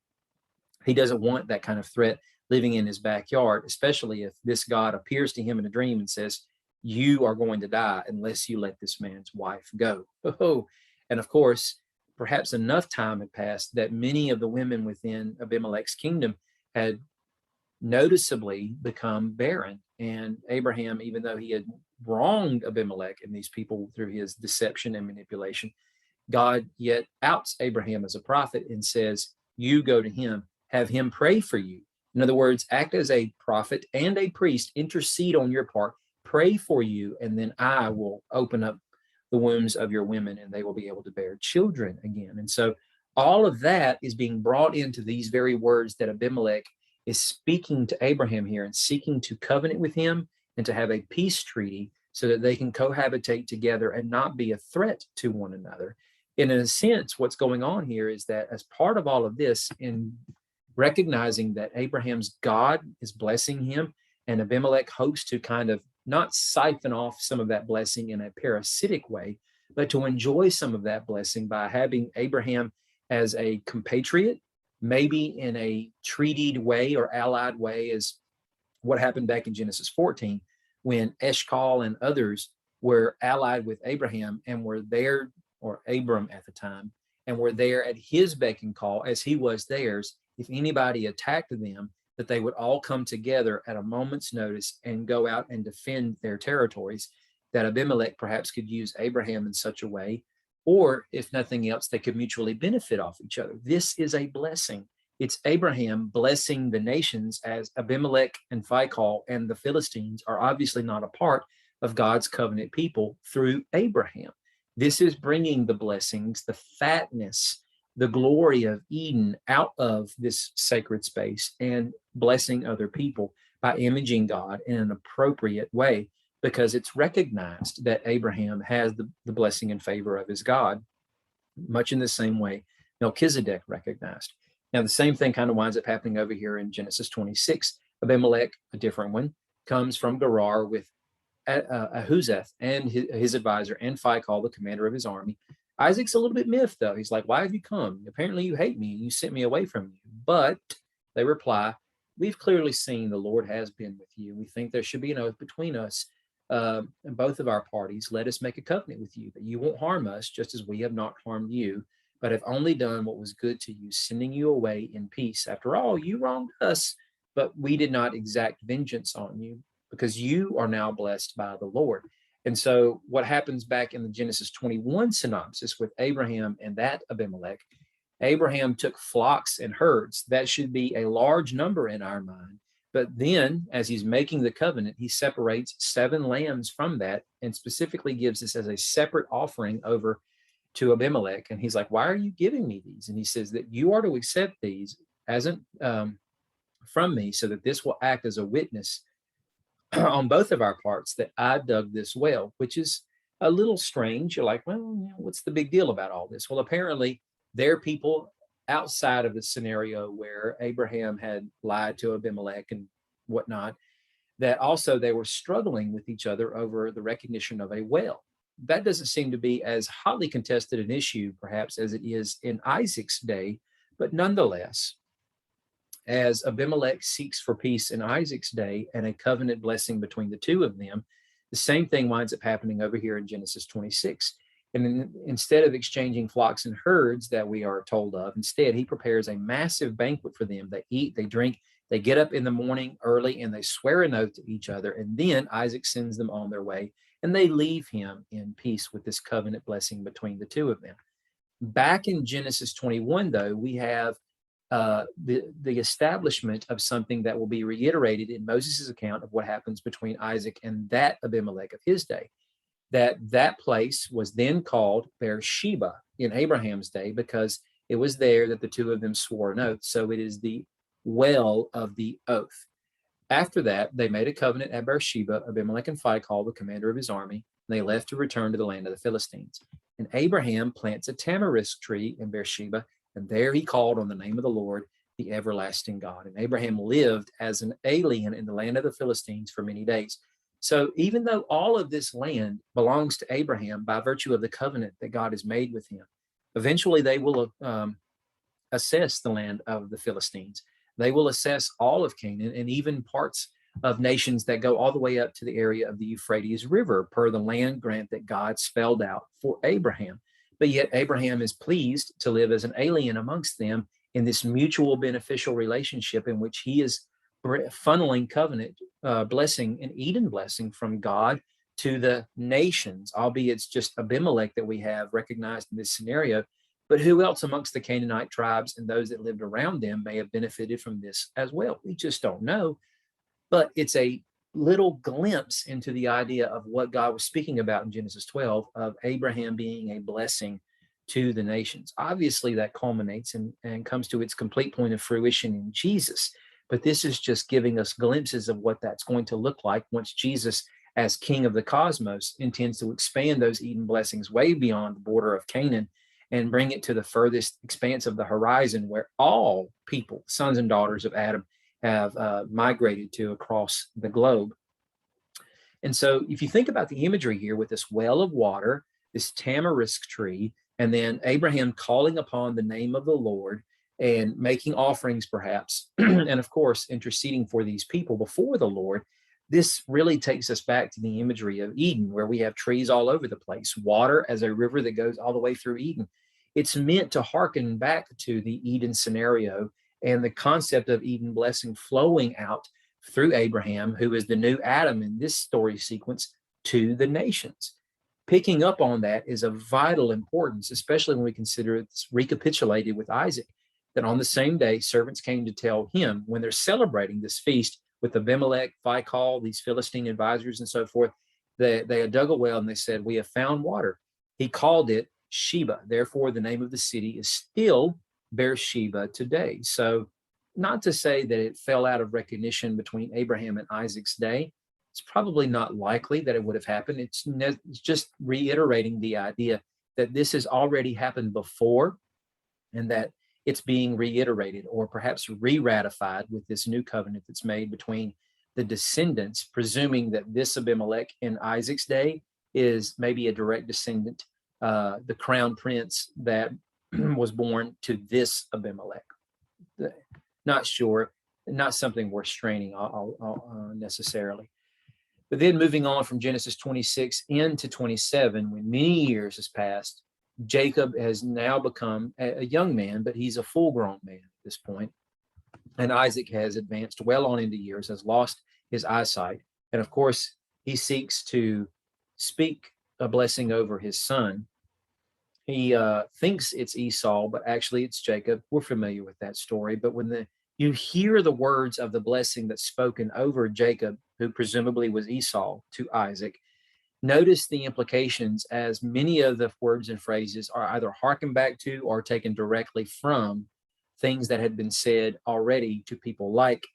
He doesn't want that kind of threat living in his backyard, especially if this God appears to him in a dream and says, "You are going to die unless you let this man's wife go." Oh, and of course, perhaps enough time had passed that many of the women within Abimelech's kingdom had noticeably become barren. And Abraham, even though he had wronged Abimelech and these people through his deception and manipulation, God yet outs Abraham as a prophet and says, "You go to him, have him pray for you." In other words, act as a prophet and a priest, intercede on your part, pray for you, and then I will open up the wombs of your women and they will be able to bear children again. And so all of that is being brought into these very words that Abimelech is speaking to Abraham here, and seeking to covenant with him and to have a peace treaty so that they can cohabitate together and not be a threat to one another. And in a sense, what's going on here is that as part of all of this, in recognizing that Abraham's God is blessing him, and Abimelech hopes to kind of not siphon off some of that blessing in a parasitic way, but to enjoy some of that blessing by having Abraham as a compatriot, maybe in a treated way or allied way, as what happened back in Genesis 14, when Eshcol and others were allied with Abraham and were there, or Abram at the time, and were there at his beck and call as he was theirs. If anybody attacked them, that they would all come together at a moment's notice and go out and defend their territories, that Abimelech perhaps could use Abraham in such a way, or if nothing else, they could mutually benefit off each other. This is a blessing. It's Abraham blessing the nations, as Abimelech and Phicol and the Philistines are obviously not a part of God's covenant people through Abraham. This is bringing the blessings, the fatness, the glory of Eden out of this sacred space and blessing other people by imaging God in an appropriate way, because it's recognized that Abraham has the blessing and favor of his God, much in the same way Melchizedek recognized. Now, the same thing kind of winds up happening over here in Genesis 26. Abimelech, a different one, comes from Gerar with Ahuzeth and his advisor, and Phicol, the commander of his army. Isaac's a little bit miffed, though. He's like, why have you come? Apparently you hate me and you sent me away from you. But they reply, we've clearly seen the Lord has been with you. We think there should be an oath between us and both of our parties. Let us make a covenant with you that you won't harm us, just as we have not harmed you, but have only done what was good to you, sending you away in peace. After all, you wronged us, but we did not exact vengeance on you, because you are now blessed by the Lord. And so what happens back in the Genesis 21 synopsis with Abraham and that Abimelech, Abraham took flocks and herds. That should be a large number in our mind. But then, as he's making the covenant, he separates 7 lambs from that and specifically gives this as a separate offering over to Abimelech. And he's like, why are you giving me these? And he says that you are to accept these as from me, so that this will act as a witness on both of our parts that I dug this well, which is a little strange. You're like, well, what's the big deal about all this? Well, apparently there are people outside of the scenario where Abraham had lied to Abimelech and whatnot, that also they were struggling with each other over the recognition of a well. That doesn't seem to be as hotly contested an issue, perhaps, as it is in Isaac's day, but nonetheless, as Abimelech seeks for peace in Isaac's day and a covenant blessing between the two of them, the same thing winds up happening over here in Genesis 26. And instead of exchanging flocks and herds that we are told of, instead he prepares a massive banquet for them. They eat, they drink, they get up in the morning early, and they swear an oath to each other. And then Isaac sends them on their way, and they leave him in peace with this covenant blessing between the two of them. Back in Genesis 21, though, we have the establishment of something that will be reiterated in Moses' account of what happens between Isaac and that Abimelech of his day. That place was then called Beersheba in Abraham's day, because it was there that the two of them swore an oath. So it is the well of the oath. After that, they made a covenant at Beersheba, Abimelech and Phicol, the commander of his army, and they left to return to the land of the Philistines. And Abraham plants a tamarisk tree in Beersheba, and there he called on the name of the Lord, the everlasting God. And Abraham lived as an alien in the land of the Philistines for many days. So even though all of this land belongs to Abraham by virtue of the covenant that God has made with him, eventually they will assess the land of the Philistines. They will assess all of Canaan and even parts of nations that go all the way up to the area of the Euphrates River, per the land grant that God spelled out for Abraham. But yet Abraham is pleased to live as an alien amongst them in this mutual beneficial relationship in which he is funneling covenant blessing and Eden blessing from God to the nations, albeit it's just Abimelech that we have recognized in this scenario. But who else amongst the Canaanite tribes and those that lived around them may have benefited from this as well? We just don't know. But it's a little glimpse into the idea of what God was speaking about in Genesis 12 of Abraham being a blessing to the nations. Obviously, that culminates and comes to its complete point of fruition in Jesus. But this is just giving us glimpses of what that's going to look like once Jesus, as King of the cosmos, intends to expand those Eden blessings way beyond the border of Canaan and bring it to the furthest expanse of the horizon, where all people, sons and daughters of Adam, have migrated to across the globe. And so if you think about the imagery here with this well of water, this tamarisk tree, and then Abraham calling upon the name of the Lord and making offerings perhaps, and of course interceding for these people before the Lord, This really takes us back to the imagery of Eden, where we have trees all over the place, water as a river that goes all the way through Eden. It's meant to hearken back to the Eden scenario and the concept of Eden blessing flowing out through Abraham, who is the new Adam in this story sequence, to the nations. Picking up on that is of vital importance, especially when we consider it's recapitulated with Isaac, that on the same day, servants came to tell him when they're celebrating this feast with Abimelech, Phicol, these Philistine advisors and so forth, they had dug a well and they said, we have found water. He called it Sheba. Therefore, the name of the city is still Beersheba today. So not to say that it fell out of recognition between Abraham and Isaac's day. It's probably not likely that it would have happened. It's just reiterating the idea that this has already happened before and that it's being reiterated or perhaps re-ratified with this new covenant that's made between the descendants, presuming that this Abimelech in Isaac's day is maybe a direct descendant, the crown prince that was born to this Abimelech. Not sure, not something worth straining necessarily. But then moving on from Genesis 26 into 27, when many years has passed, Jacob has now become a young man, but he's a full-grown man at this point. And Isaac has advanced well on into years, has lost his eyesight. And of course, he seeks to speak a blessing over his son. He thinks it's Esau, but actually it's Jacob. We're familiar with that story. But when you hear the words of the blessing that's spoken over Jacob, who presumably was Esau, to Isaac, notice the implications, as many of the words and phrases are either harkened back to or taken directly from things that had been said already to people like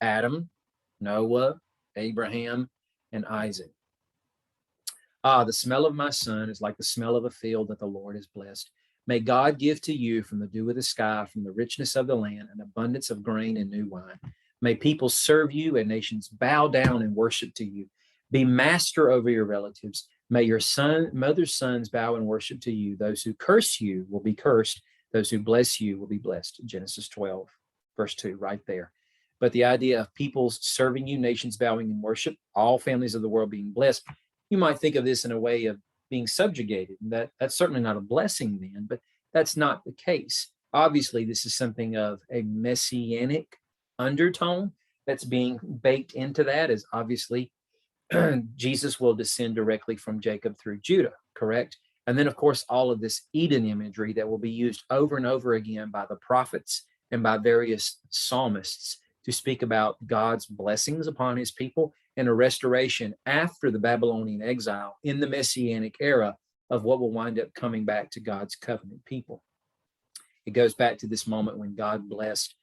Adam, Noah, Abraham, and Isaac. The smell of my son is like the smell of a field that the Lord has blessed. May God give to you from the dew of the sky, from the richness of the land, an abundance of grain and new wine. May people serve you and nations bow down and worship to you. Be master over your relatives. May your mother's sons bow and worship to you. Those who curse you will be cursed. Those who bless you will be blessed. Genesis 12, verse 2, right there. But the idea of peoples serving you, nations bowing in worship, all families of the world being blessed, you might think of this in a way of being subjugated. That's certainly not a blessing then, but that's not the case. Obviously, this is something of a messianic undertone that's being baked into that, as obviously Jesus will descend directly from Jacob through Judah, correct? And then, of course, all of this Eden imagery that will be used over and over again by the prophets and by various psalmists to speak about God's blessings upon his people and a restoration after the Babylonian exile in the Messianic era of what will wind up coming back to God's covenant people. It goes back to this moment when God blessed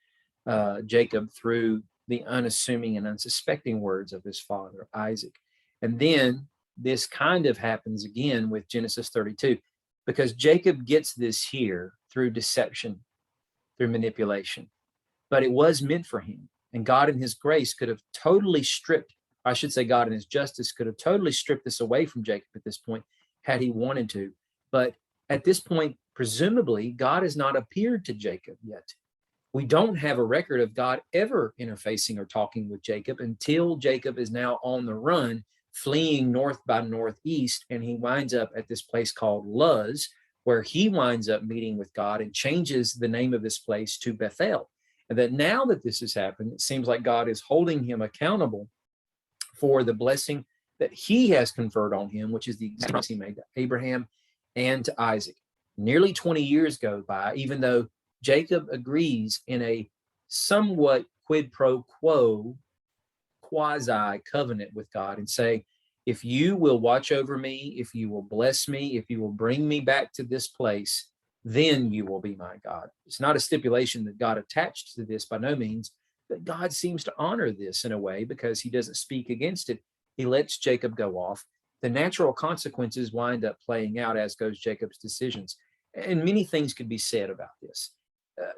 Jacob through the unassuming and unsuspecting words of his father, Isaac. And then this kind of happens again with Genesis 32, because Jacob gets this here through deception, through manipulation. But it was meant for him. And God in his grace could have totally stripped, I should say God in his justice could have totally stripped this away from Jacob at this point, had he wanted to. But at this point, presumably, God has not appeared to Jacob yet. We don't have a record of God ever interfacing or talking with Jacob until Jacob is now on the run, fleeing north by northeast, and he winds up at this place called Luz, where he winds up meeting with God and changes the name of this place to Bethel. And that now that this has happened, it seems like God is holding him accountable for the blessing that he has conferred on him, which is the promise he made to Abraham and to Isaac. Nearly 20 years go by, even though Jacob agrees in a somewhat quid pro quo quasi covenant with God and say, if you will watch over me, if you will bless me, if you will bring me back to this place, then you will be my God. It's not a stipulation that God attached to this by no means, but God seems to honor this in a way because he doesn't speak against it. He lets Jacob go off. The natural consequences wind up playing out, as goes Jacob's decisions. And many things could be said about this.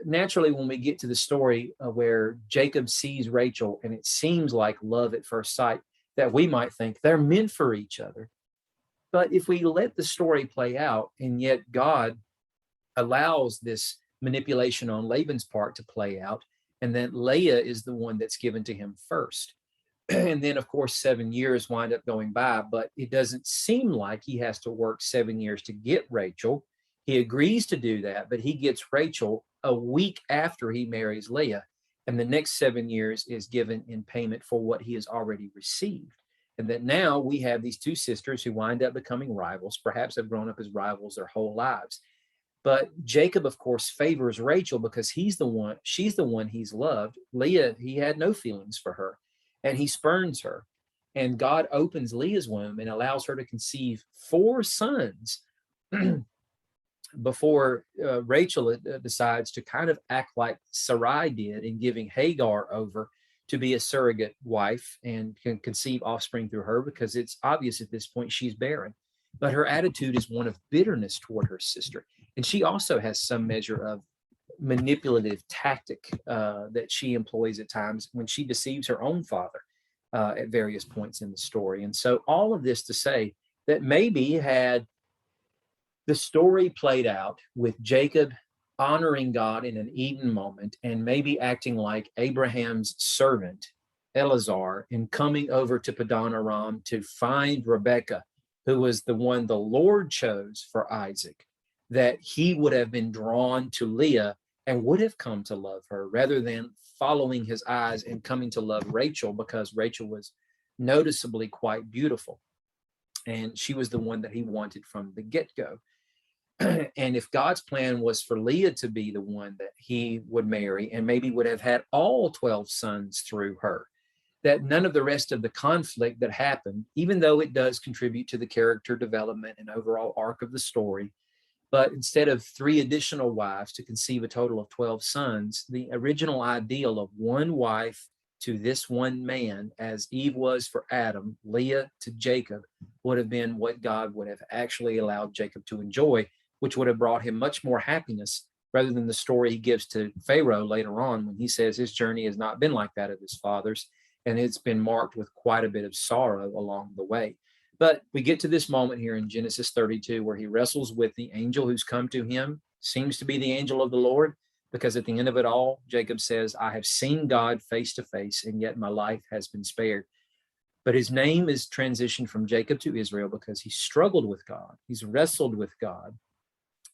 Naturally, when we get to the story where Jacob sees Rachel and it seems like love at first sight, that we might think they're meant for each other. But if we let the story play out, and yet God allows this manipulation on Laban's part to play out, and then Leah is the one that's given to him first. And then, of course, 7 years wind up going by, but it doesn't seem like he has to work 7 years to get Rachel. He agrees to do that, but he gets Rachel a week after he marries Leah. And the next 7 years is given in payment for what he has already received. And that now we have these two sisters who wind up becoming rivals, perhaps have grown up as rivals their whole lives. But Jacob, of course, favors Rachel because she's the one he's loved. Leah, he had no feelings for her, and he spurns her. And God opens Leah's womb and allows her to conceive 4 sons before Rachel decides to kind of act like Sarai did in giving Hagar over to be a surrogate wife and can conceive offspring through her, because it's obvious at this point she's barren. But her attitude is one of bitterness toward her sister. And she also has some measure of manipulative tactic that she employs at times when she deceives her own father at various points in the story. And so all of this to say that maybe had the story played out with Jacob honoring God in an Eden moment and maybe acting like Abraham's servant, Eleazar, and coming over to Padan Aram to find Rebekah, who was the one the Lord chose for Isaac, that he would have been drawn to Leah and would have come to love her rather than following his eyes and coming to love Rachel because Rachel was noticeably quite beautiful. And she was the one that he wanted from the get-go. And if God's plan was for Leah to be the one that he would marry and maybe would have had all 12 sons through her, that none of the rest of the conflict that happened, even though it does contribute to the character development and overall arc of the story, but instead of 3 additional wives to conceive a total of 12 sons, the original ideal of one wife to this one man, as Eve was for Adam, Leah to Jacob, would have been what God would have actually allowed Jacob to enjoy, which would have brought him much more happiness rather than the story he gives to Pharaoh later on when he says his journey has not been like that of his fathers, and it's been marked with quite a bit of sorrow along the way. But we get to this moment here in Genesis 32 where he wrestles with the angel who's come to him, seems to be the angel of the Lord, because at the end of it all, Jacob says, I have seen God face to face, and yet my life has been spared. But his name is transitioned from Jacob to Israel because he struggled with God. He's wrestled with God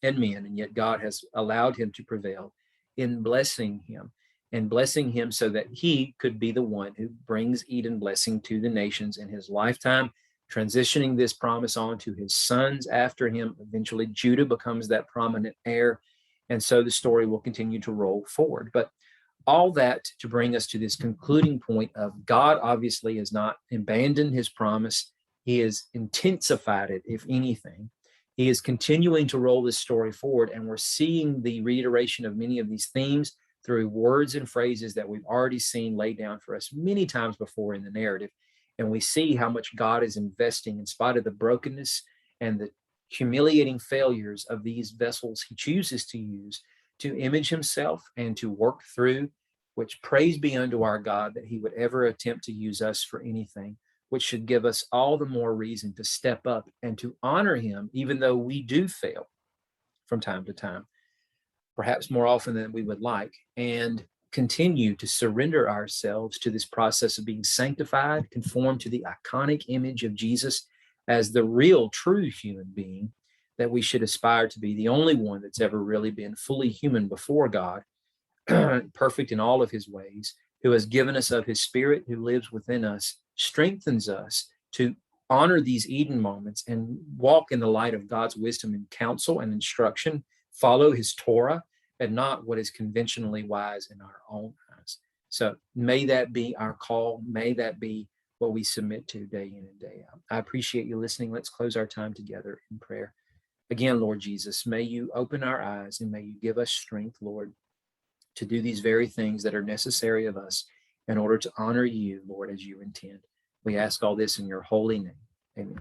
and men, and yet God has allowed him to prevail in blessing him so that he could be the one who brings Eden blessing to the nations in his lifetime, transitioning this promise on to his sons after him. Eventually, Judah becomes that prominent heir, and so the story will continue to roll forward. But all that to bring us to this concluding point of God obviously has not abandoned his promise. He has intensified it, if anything. He is continuing to roll this story forward, and we're seeing the reiteration of many of these themes through words and phrases that we've already seen laid down for us many times before in the narrative. And we see how much God is investing in spite of the brokenness and the humiliating failures of these vessels he chooses to use to image himself and to work through, which praise be unto our God that he would ever attempt to use us for anything, which should give us all the more reason to step up and to honor him, even though we do fail from time to time, perhaps more often than we would like, and continue to surrender ourselves to this process of being sanctified, conformed to the iconic image of Jesus as the real, true human being that we should aspire to be, the only one that's ever really been fully human before God, perfect in all of his ways, who has given us of his Spirit, who lives within us, strengthens us to honor these Eden moments and walk in the light of God's wisdom and counsel and instruction, follow his Torah, and not what is conventionally wise in our own eyes. So may that be our call. May that be what we submit to day in and day out. I appreciate you listening. Let's close our time together in prayer. Again, Lord Jesus, may you open our eyes and may you give us strength, Lord, to do these very things that are necessary of us in order to honor you, Lord, as you intend. We ask all this in your holy name. Amen.